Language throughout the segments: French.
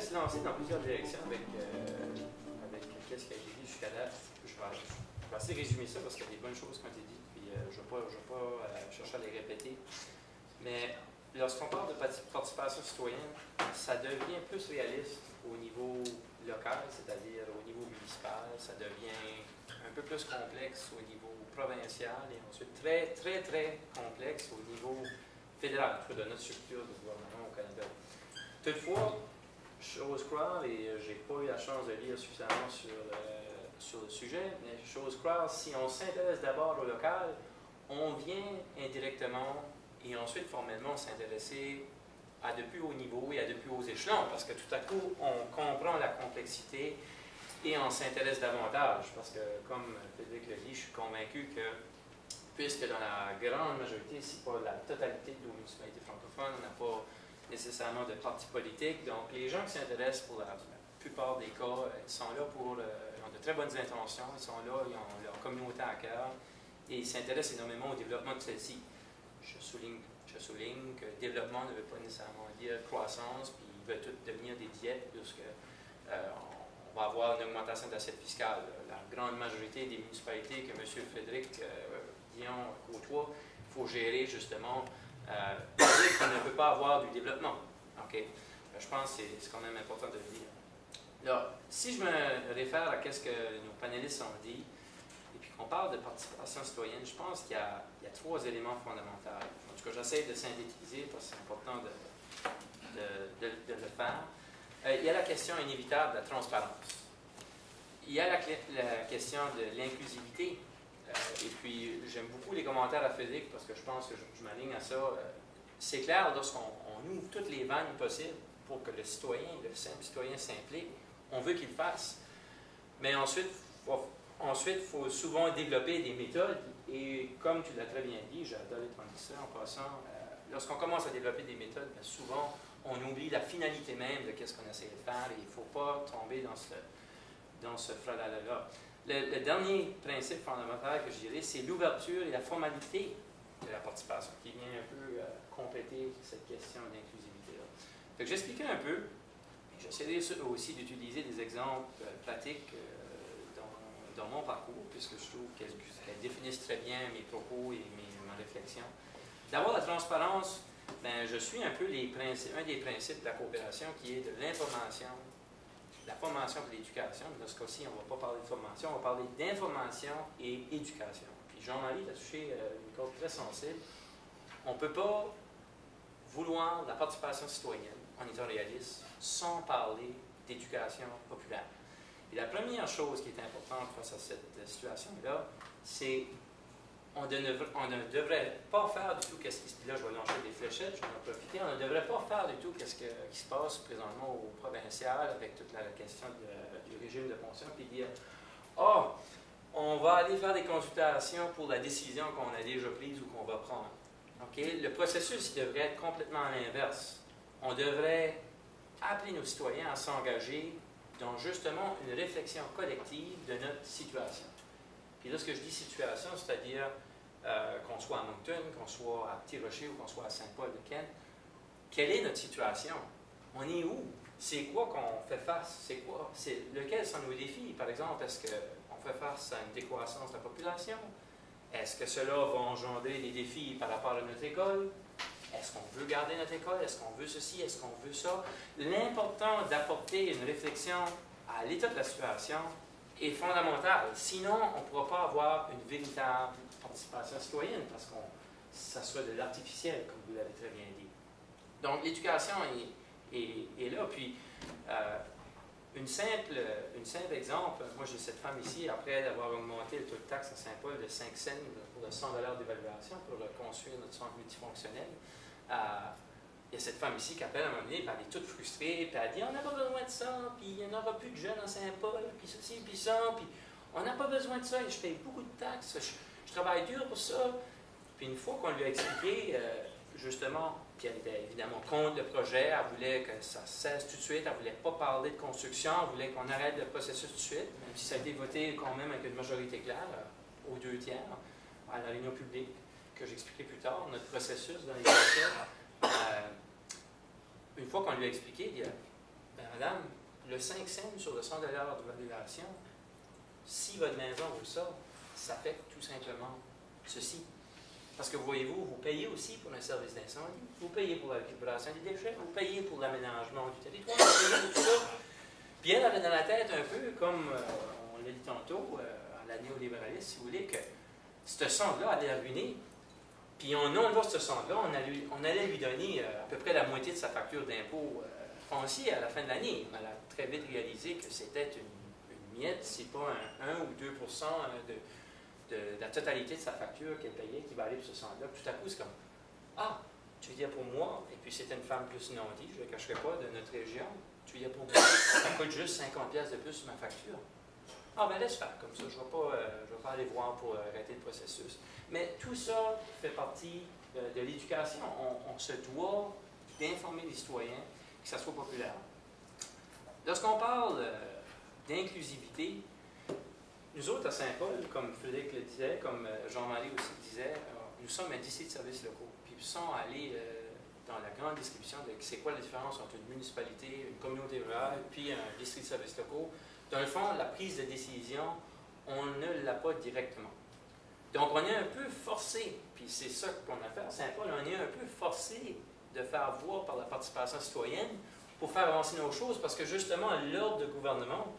se lancer dans plusieurs directions avec ce qui a été dit jusqu'à là. Je vais assez résumer ça parce qu'il y a des bonnes choses qui ont été dites, puis je ne vais pas chercher à les répéter. Mais lorsqu'on parle de participation citoyenne, ça devient plus réaliste au niveau local, c'est-à-dire au niveau municipal, ça devient un peu plus complexe au niveau provincial et ensuite très, très, très complexe au niveau fédéral, de notre structure de gouvernement au Canada. Toutefois, j'ose croire, et je n'ai pas eu la chance de lire suffisamment sur le sujet, mais j'ose croire, si on s'intéresse d'abord au local, on vient indirectement et ensuite formellement s'intéresser à de plus hauts niveaux et à de plus hauts échelons, parce que tout à coup, on comprend la complexité et on s'intéresse davantage, parce que, comme Frédéric le dit, je suis convaincu que, puisque dans la grande majorité, si pas la totalité de nos municipalités francophones, on n'a pas nécessairement de parti politique, donc les gens qui s'intéressent pour la plupart des cas, ils sont là ils ont de très bonnes intentions, ils sont là, ils ont leur communauté à cœur, et ils s'intéressent énormément au développement de celle-ci. Je souligne que développement ne veut pas nécessairement dire croissance, puis ils veulent tous devenir des diètes, puisque on va avoir une augmentation d'assiette fiscale. La grande majorité des municipalités que M. Frédéric Dion côtoie, il faut gérer justement, qu'on ne peut pas avoir du développement. Okay? Je pense que c'est quand même important de le dire. Là, si je me réfère à ce que nos panélistes ont dit, et puis qu'on parle de participation citoyenne, je pense qu'il y a trois éléments fondamentaux. En tout cas, j'essaie de synthétiser parce que c'est important de le faire. Il y a la question inévitable de la transparence. Il y a la question de l'inclusivité. Et puis, j'aime beaucoup les commentaires à Frédéric parce que je pense que je m'aligne à ça. C'est clair, lorsqu'on ouvre toutes les vannes possibles pour que le simple citoyen s'implique, on veut qu'il le fasse. Mais ensuite, il faut souvent développer des méthodes. Et comme tu l'as très bien dit, j'ai adoré ton ça en passant, lorsqu'on commence à développer des méthodes, bien souvent, on oublie la finalité même de ce qu'on essaie de faire et il ne faut pas tomber dans ce frolala-là. Le dernier principe fondamental que je dirais, c'est l'ouverture et la formalité de la participation, qui vient un peu compléter cette question d'inclusivité-là. Donc, j'expliquerai un peu, et j'essaierai aussi d'utiliser des exemples pratiques dans mon parcours, puisque je trouve qu'elles définissent très bien mes propos et ma réflexion. D'abord, la transparence, ben, je suis un peu un des principes de la coopération qui est de l'information, la formation et l'éducation. Dans ce cas-ci, on ne va pas parler de formation, on va parler d'information et éducation. Puis Jean-Marie a touché une corde très sensible. On ne peut pas vouloir la participation citoyenne, en étant réaliste, sans parler d'éducation populaire. Et la première chose qui est importante face à cette situation-là, c'est on ne devrait pas faire du tout qu'est-ce qui se passe. Là, je vais lancer des fléchettes, je vais en profiter. On ne devrait pas faire du tout qu'est-ce qui se passe présentement au provincial avec toute la question du régime de pension, puis dire on va aller faire des consultations pour la décision qu'on a déjà prise ou qu'on va prendre. Okay? Le processus il devrait être complètement à l'inverse. On devrait appeler nos citoyens à s'engager dans justement une réflexion collective de notre situation. Puis là, ce que je dis situation, c'est-à-dire qu'on soit à Moncton, qu'on soit à Petit-Rocher ou qu'on soit à Saint-Paul-de-Kent, quelle est notre situation? On est où? C'est quoi qu'on fait face? Lequel sont nos défis? Par exemple, est-ce qu'on fait face à une décroissance de la population? Est-ce que cela va engendrer des défis par rapport à notre école? Est-ce qu'on veut garder notre école? Est-ce qu'on veut ceci? Est-ce qu'on veut ça? L'important d'apporter une réflexion à l'état de la situation est fondamental. Sinon, on ne pourra pas avoir une véritable participation citoyenne parce que ça soit de l'artificiel, comme vous l'avez très bien dit. Donc, l'éducation est là. Puis, un simple exemple, moi j'ai cette femme ici, après avoir augmenté le taux de taxe à Saint-Paul de 5 cents pour le 100 $ d'évaluation pour construire notre centre multifonctionnel, il y a cette femme ici qui appelle à un moment donné, puis elle est toute frustrée, puis elle dit on n'a pas besoin de ça, puis il n'y en aura plus de jeunes à Saint-Paul, puis ceci, puis ça, puis on n'a pas besoin de ça, et je paye beaucoup de taxes, je travaille dur pour ça. Puis une fois qu'on lui a expliqué, justement, puis elle était évidemment contre le projet, elle voulait que ça cesse tout de suite, elle ne voulait pas parler de construction, elle voulait qu'on arrête le processus tout de suite, même si ça a été voté quand même avec une majorité claire, aux 2 tiers, à la réunion publique, que j'expliquerai plus tard, notre processus dans les écoles. Une fois qu'on lui a expliqué, il dit ben, madame, le 5 cents sur le 100 $ de valuation, si votre maison vaut ça, ça fait tout simplement ceci. Parce que voyez-vous, vous payez aussi pour un service d'incendie, vous payez pour la récupération des déchets, vous payez pour l'aménagement du territoire, vous payez pour tout ça. Puis elle avait dans la tête un peu, comme on l'a dit tantôt, à la néolibéraliste, si vous voulez, que ce centre-là allait ruiner. Puis en enlevant ce centre-là, on allait lui donner à peu près la moitié de sa facture d'impôt foncier à la fin de l'année. Elle a très vite réalisé que c'était une miette, c'est pas un 1 ou 2 de la totalité de sa facture qu'elle payait qui va aller pour ce centre-là. Tout à coup, c'est comme, ah, tu veux dire pour moi, et puis c'était une femme plus nantie, je ne le cacherai pas, de notre région, tu veux dire pour moi, ça coûte juste 50$ de plus sur ma facture. Ah, ben laisse faire, comme ça, je ne vais pas aller voir pour arrêter le processus. Mais tout ça fait partie de l'éducation. On se doit d'informer les citoyens, que ça soit populaire. Lorsqu'on parle d'inclusivité, nous autres à Saint-Paul, comme Frédéric le disait, comme Jean-Marie aussi disait, nous sommes un district de services locaux. Puis sans aller dans la grande description de c'est quoi la différence entre une municipalité, une communauté rurale, puis un district de services locaux, dans le fond, la prise de décision, on ne l'a pas directement. Donc, on est un peu forcé, puis c'est ça qu'on a fait à Saint-Paul, on est un peu forcé de faire voir par la participation citoyenne pour faire avancer nos choses, parce que justement, l'ordre de gouvernement,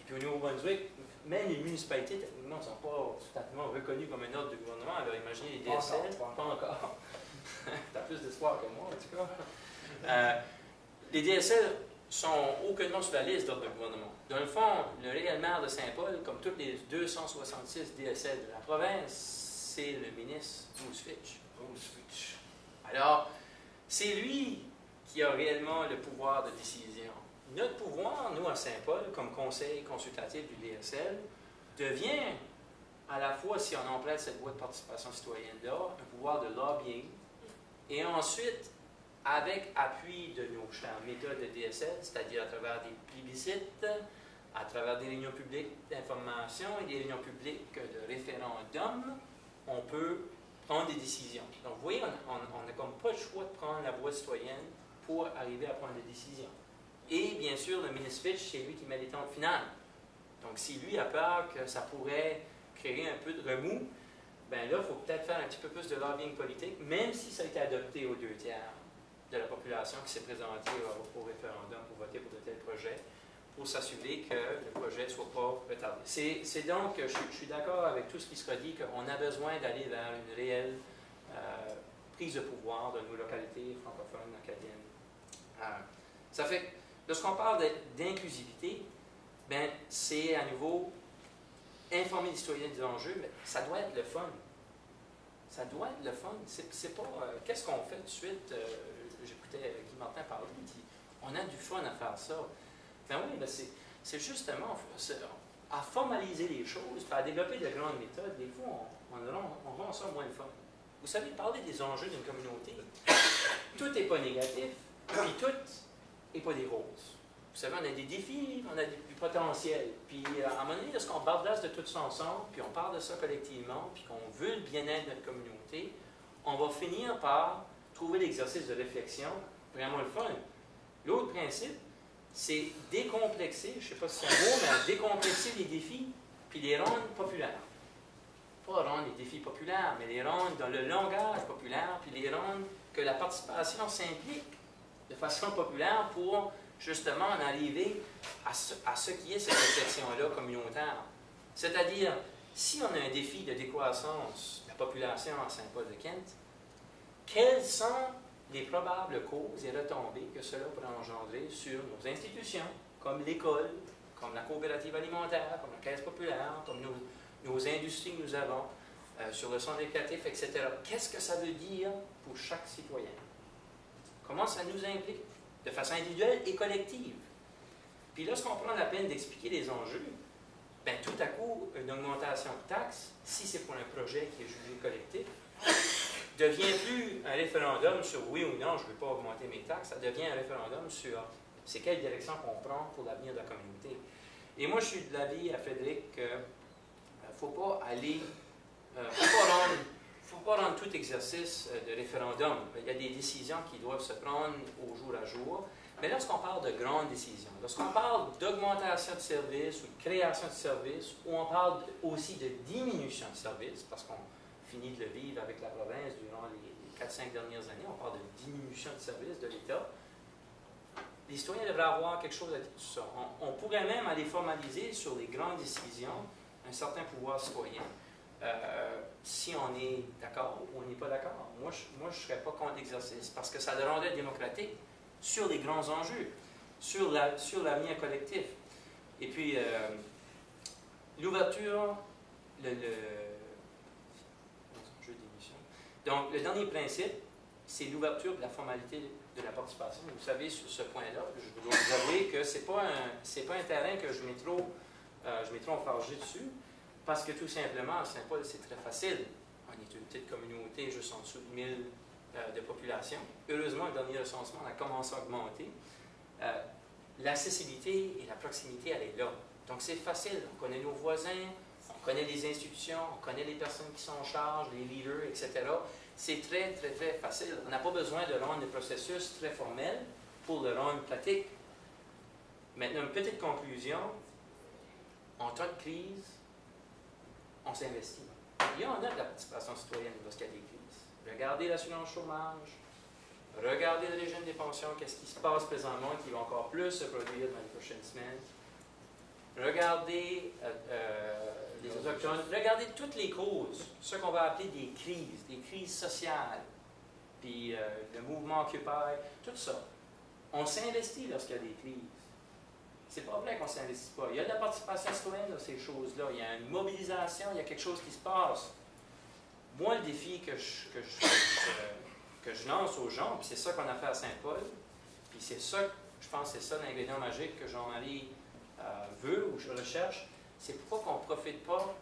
et puis au Nouveau-Brunswick, même les municipalités, techniquement, ne sont pas totalement reconnues comme un ordre de gouvernement. Alors, imaginez les DSL, pas encore. Tu as plus d'espoir que moi, en tout cas. Les DSL sont aucunement sur la liste d'ordre de gouvernement. Dans le fond, le réel maire de Saint-Paul, comme tous les 266 DSL de la province, c'est le ministre Bruce Fitch. Alors, c'est lui qui a réellement le pouvoir de décision. Notre pouvoir, nous, à Saint-Paul, comme conseil consultatif du DSL, devient, à la fois, si on emprunte cette voie de participation citoyenne-là, un pouvoir de lobbying, et ensuite, avec appui de nos méthodes de DSL, c'est-à-dire à travers des plébiscites, à travers des réunions publiques d'information et des réunions publiques de référendum, on peut prendre des décisions. Donc, vous voyez, on n'a comme pas le choix de prendre la voie citoyenne pour arriver à prendre des décisions. Et bien sûr, le ministre Fitch, c'est lui qui met les temps finales. Donc, si lui a peur que ça pourrait créer un peu de remous, bien là, il faut peut-être faire un petit peu plus de lobbying politique, même si ça a été adopté aux 2 tiers de la population qui s'est présentée au référendum pour voter pour de tels projets, pour s'assurer que le projet ne soit pas retardé. C'est donc, je suis d'accord avec tout ce qui sera dit, qu'on a besoin d'aller vers une réelle prise de pouvoir de nos localités francophones, acadiennes. Ça fait que, lorsqu'on parle d'inclusivité, ben, c'est à nouveau informer les citoyens des enjeux, mais ça doit être le fun. Ça doit être le fun. C'est pas qu'est-ce qu'on fait tout de suite. J'écoutais Guy Martin parler, il dit on a du fun à faire ça. Ben oui, ben c'est justement à formaliser les choses, à développer de grandes méthodes. Des fois, on rend ça moins le fun. Vous savez, parler des enjeux d'une communauté, tout n'est pas négatif, puis tout n'est pas des roses. Vous savez, on a des défis, on a du potentiel. Puis à un moment donné, lorsqu'on bardage de tout ça ensemble, puis on parle de ça collectivement, puis qu'on veut le bien-être de notre communauté, on va finir par trouver l'exercice de réflexion vraiment le fun. L'autre principe, c'est décomplexer, je ne sais pas si c'est un mot, mais décomplexer les défis, puis les rendre populaires. Pas rendre les défis populaires, mais les rendre dans le langage populaire, puis les rendre que la participation s'implique de façon populaire pour justement en arriver à ce qui est cette réflexion-là communautaire. C'est-à-dire, si on a un défi de décroissance de la population à Saint-Paul-de-Kent, quelles sont les probables causes et retombées que cela pourrait engendrer sur nos institutions, comme l'école, comme la coopérative alimentaire, comme la caisse populaire, comme nos industries que nous avons, sur le centre éducatif, etc. Qu'est-ce que ça veut dire pour chaque citoyen? Comment ça nous implique de façon individuelle et collective? Puis lorsqu'on prend la peine d'expliquer les enjeux, bien, tout à coup, une augmentation de taxes, si c'est pour un projet qui est jugé collectif, devient plus un référendum sur oui ou non, je ne veux pas augmenter mes taxes, ça devient un référendum sur c'est quelle direction qu'on prend pour l'avenir de la communauté. Et moi, je suis de l'avis à Frédéric qu'il ne faut pas aller, faut pas rendre tout exercice de référendum. Il y a des décisions qui doivent se prendre au jour à jour, Mais lorsqu'on parle de grandes décisions, lorsqu'on parle d'augmentation de services ou de création de services, ou on parle aussi de diminution de services, parce qu'on finit de le vivre avec la province durant les 4-5 dernières années, on parle de diminution de services de l'État, les citoyens devraient avoir quelque chose à dire sur ça. On pourrait même aller formaliser sur les grandes décisions un certain pouvoir citoyen, si on est d'accord ou on n'est pas d'accord. Moi, je ne serais pas contre l'exercice parce que ça le rendrait démocratique sur les grands enjeux, sur l'avenir collectif. Et puis, l'ouverture, donc, le dernier principe, c'est l'ouverture de la formalité de la participation. Vous savez, sur ce point-là, je dois vous avouer que ce n'est pas un terrain que je mets trop enfargé dessus, parce que tout simplement, à Saint-Paul, c'est très facile. On est une petite communauté juste en dessous de 1000 de population. Heureusement, le dernier recensement a commencé à augmenter. L'accessibilité et la proximité, elle est là. Donc, c'est facile. On connaît nos voisins, on connaît les institutions, on connaît les personnes qui sont en charge, les leaders, etc. C'est très, très, très facile. On n'a pas besoin de rendre le processus très formel pour le rendre pratique. Maintenant, une petite conclusion. En temps de crise, on s'investit. Il y en a de la participation citoyenne lorsqu'il y a des crises. Regardez l'assurance chômage, regardez le régime des pensions, qu'est-ce qui se passe présentement, qui va encore plus se produire dans les prochaines semaines. Regardez les autochtones, regardez toutes les causes, ce qu'on va appeler des crises sociales, puis le mouvement Occupy, tout ça. On s'investit lorsqu'il y a des crises. C'est pas vrai qu'on ne s'investit pas. Il y a de la participation citoyenne dans ces choses-là. Il y a une mobilisation, il y a quelque chose qui se passe. Moi, le défi que je lance aux gens, puis c'est ça qu'on a fait à Saint-Paul, puis c'est ça, je pense que c'est ça l'ingrédient magique que Jean-Marie veut ou je recherche, c'est pourquoi qu'on ne profite pas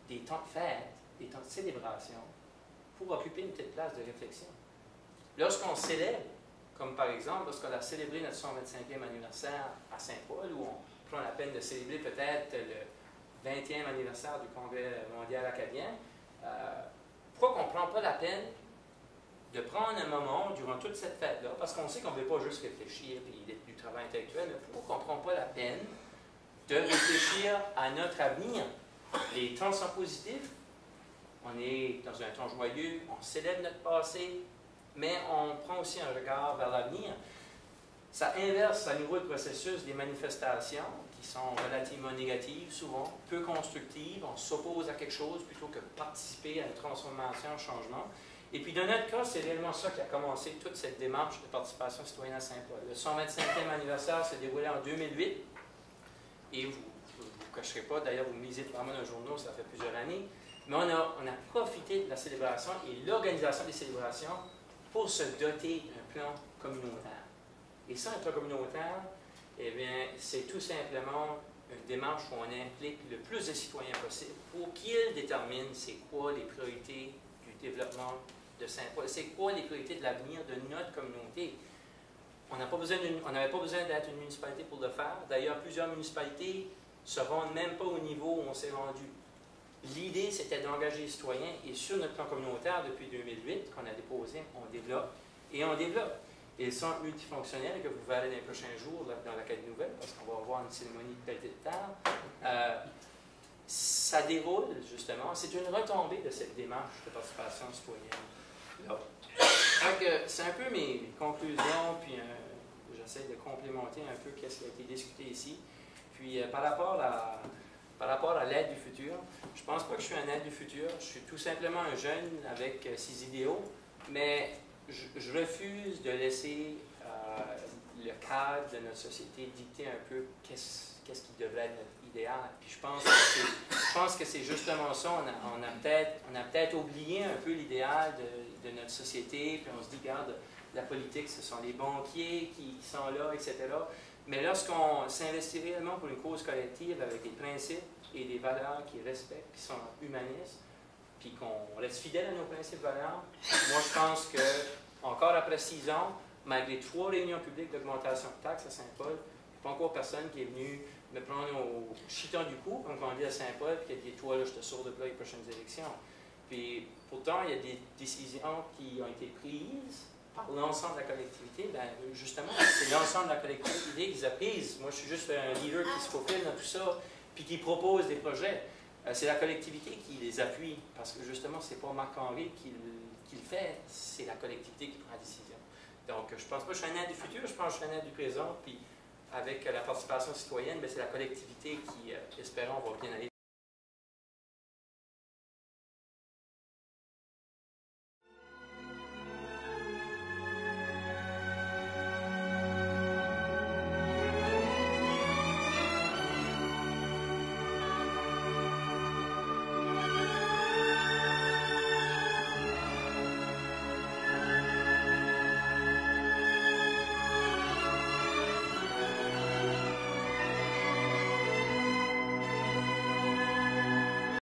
des temps de fête, des temps de célébration, pour occuper une petite place de réflexion. Lorsqu'on célèbre, comme par exemple, lorsqu'on a célébré notre 125e anniversaire à Saint-Paul, où on prend la peine de célébrer peut-être le 20e anniversaire du Congrès mondial acadien, pourquoi qu'on ne prend pas la peine de prendre un moment durant toute cette fête-là, parce qu'on sait qu'on ne veut pas juste réfléchir et du travail intellectuel, mais pourquoi qu'on ne prend pas la peine de réfléchir à notre avenir? Les temps sont positifs, on est dans un temps joyeux, on célèbre notre passé, mais on prend aussi un regard vers l'avenir. Ça inverse à nouveau le processus des manifestations qui sont relativement négatives, souvent peu constructives. On s'oppose à quelque chose plutôt que participer à une transformation, un changement. Et puis, dans notre cas, c'est réellement ça qui a commencé toute cette démarche de participation citoyenne à Saint-Paul. Le 125e anniversaire s'est déroulé en 2008. Et vous ne cacherez pas, d'ailleurs, vous lisez vraiment dans le journal, ça fait plusieurs années. Mais on a profité de la célébration et l'organisation des célébrations pour se doter d'un plan communautaire. Et ça, un plan communautaire, eh bien, c'est tout simplement une démarche où on implique le plus de citoyens possible pour qu'ils déterminent c'est quoi les priorités du développement de Saint-Paul, c'est quoi les priorités de l'avenir de notre communauté. On n'avait pas besoin d'être une municipalité pour le faire. D'ailleurs, plusieurs municipalités ne se rendent même pas au niveau où on s'est rendu. L'idée, c'était d'engager les citoyens, et sur notre plan communautaire, depuis 2008, qu'on a déposé, on développe, et on développe. Et le centre multifonctionnel, que vous verrez dans les prochains jours dans l'Académie nouvelle, parce qu'on va avoir une cérémonie de qualité de terre, ça déroule, justement. C'est une retombée de cette démarche de participation citoyenne-là. C'est un peu mes conclusions, puis j'essaie de complémenter un peu ce qui a été discuté ici. Puis par rapport à l'aide du futur, je ne pense pas que je suis un aide du futur. Je suis tout simplement un jeune avec ses idéaux, mais je refuse de laisser le cadre de notre société dicter un peu qu'est-ce qui devrait être notre idéal. Puis je pense que c'est justement ça. On a peut-être oublié un peu l'idéal de notre société, puis on se dit, regarde, la politique, ce sont les banquiers qui sont là, etc. Mais lorsqu'on s'investit réellement pour une cause collective avec des principes et des valeurs qui respectent, qui sont humanistes, puis qu'on reste fidèle à nos principes et valeurs, moi je pense que, encore après 6 ans, malgré 3 réunions publiques d'augmentation de taxes à Saint-Paul, il n'y a pas encore personne qui est venu me prendre au chiton du cou, comme on dit à Saint-Paul, puis qui a dit, toi, là, je te sors de là les prochaines élections. Puis pourtant, il y a des décisions qui ont été prises par l'ensemble de la collectivité, ben, justement, c'est l'ensemble de la collectivité qui les a prises. Moi, je suis juste un leader qui se faufile dans tout ça, puis qui propose des projets. C'est la collectivité qui les appuie, parce que justement, c'est pas Marc-Henri qui le fait, c'est la collectivité qui prend la décision. Donc, je pense pas que je suis un aide du futur, je pense que je suis un aide du présent, puis avec la participation citoyenne, c'est la collectivité qui, espérons, va bien aller.